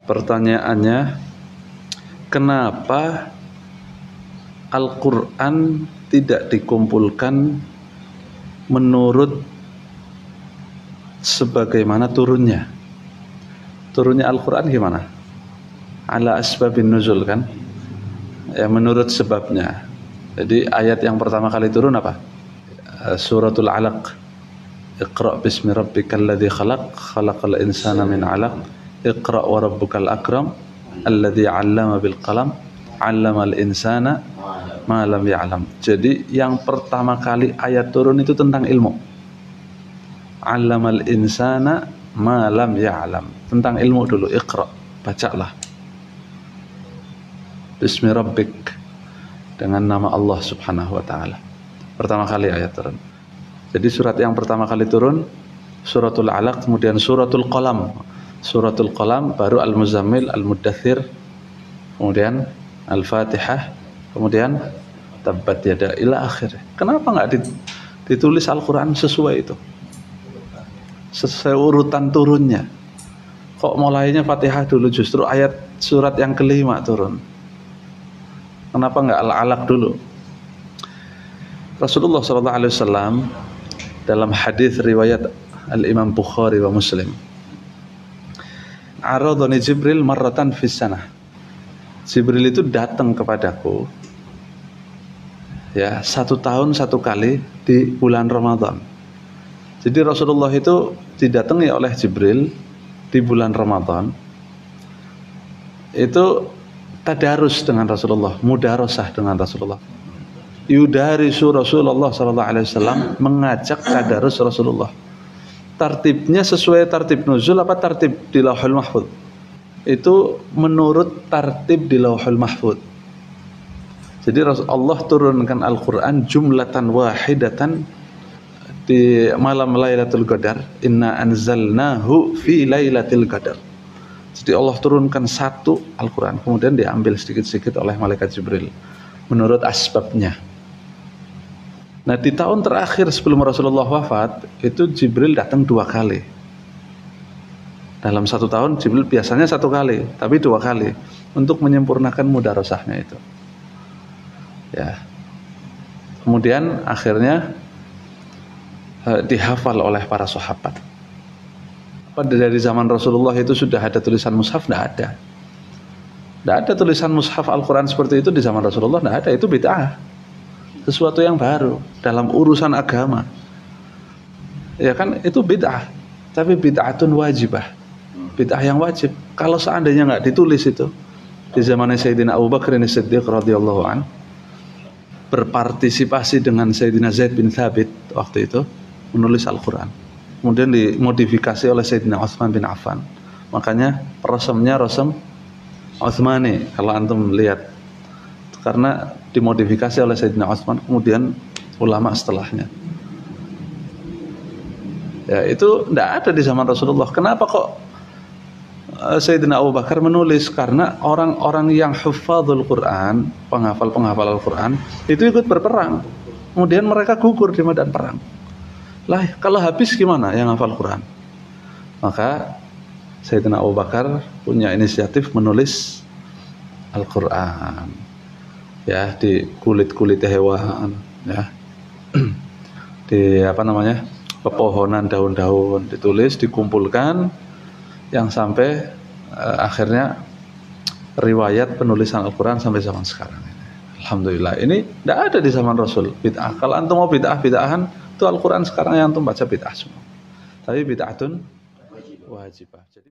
Pertanyaannya, kenapa Al-Quran tidak dikumpulkan menurut sebagaimana turunnya? Turunnya Al-Quran gimana? Ala asbabin nuzul kan? Ya, menurut sebabnya. Jadi ayat yang pertama kali turun apa? Suratul Alaq. Iqra' bismi rabbikal ladzi khalaq, khalaqal insana min 'alaq. Iqra' wa rabbukal akram, alladzi 'allama bil qalam, 'allamal insana ma lam ya'lam. Jadi yang pertama kali ayat turun itu tentang ilmu. 'Allamal insana ma lam ya'lam. Tentang ilmu dulu, Iqra', bacalah. Bismi rabbik, dengan nama Allah Subhanahu wa taala. Pertama kali ayat turun. Jadi surat yang pertama kali turun Suratul Alaq, kemudian Suratul Qalam. Suratul Qalam, baru Al-Muzammil, Al-Muddathir, kemudian Al-Fatihah, kemudian Tabbat Yada ila akhir. Kenapa enggak ditulis Al-Qur'an sesuai itu? Sesuai urutan turunnya. Kok mulainya Fatihah dulu, justru ayat surat yang kelima turun? Kenapa enggak Al-Alaq dulu? Rasulullah SAW dalam hadis riwayat Al-Imam Bukhari wa Muslim, aradhani Jibril marratan fis sanah. Jibril itu datang kepadaku ya 1 tahun 1 kali di bulan Ramadan. Jadi Rasulullah itu didatangi oleh Jibril di bulan Ramadan. Itu tadarus dengan Rasulullah, mudarasah dengan Rasulullah. Yudarisu Rasulullah SAW, mengajak tadarus Rasulullah. Tartibnya sesuai tartib nuzul apa tartib di Lauhul Mahfuz? Itu menurut tartib di Lauhul Mahfuz. Jadi Allah turunkan Al-Quran jumlatan wahidatan di malam Lailatul Qadar. Inna anzalnahu fi Lailatul Qadar. Jadi Allah turunkan satu Al-Quran, kemudian diambil sedikit-sedikit oleh malaikat Jibril menurut asbabnya. Nah, di tahun terakhir sebelum Rasulullah wafat, itu Jibril datang 2 kali. Dalam 1 tahun Jibril biasanya 1 kali, tapi 2 kali untuk menyempurnakan mudarasahnya itu. Ya. Kemudian akhirnya dihafal oleh para sahabat. Pada dari zaman Rasulullah itu sudah ada tulisan mushaf? Tidak ada. Tidak ada tulisan mushaf Al-Quran seperti itu di zaman Rasulullah, tidak ada. Itu bid'ah. Sesuatu yang baru dalam urusan agama. Ya kan, itu bid'ah. Tapi bid'atun wajibah. Bid'ah yang wajib. Kalau seandainya nggak ditulis itu di zamannya Sayyidina Abu Bakar As-Siddiq radhiyallahu an, berpartisipasi dengan Sayyidina Zaid bin Thabit waktu itu menulis Al-Quran. Kemudian dimodifikasi oleh Sayyidina Utsman bin Affan. Makanya rasamnya rasam Utsmani kalau antum lihat, karena dimodifikasi oleh Sayyidina Utsman, kemudian ulama setelahnya. Ya, itu tidak ada di zaman Rasulullah. Kenapa kok Sayyidina Abu Bakar menulis? Karena orang-orang yang hufadzul Quran, penghafal-penghafal Al-Quran, itu ikut berperang. Kemudian mereka gugur di medan perang. Lah, kalau habis gimana yang hafal Quran? Maka Sayyidina Abu Bakar punya inisiatif menulis Al-Quran, ya, di kulit-kulit hewan, ya, di pepohonan, daun-daun, ditulis, dikumpulkan, yang sampai akhirnya riwayat penulisan Al-Quran sampai zaman sekarang. Alhamdulillah, ini tidak ada di zaman Rasul bid'ah. Kalau antum mau bid'ah-bid'ahan, itu Al-Quran sekarang yang antum baca bid'ah semua. Tapi bid'atun wajibah. Jadi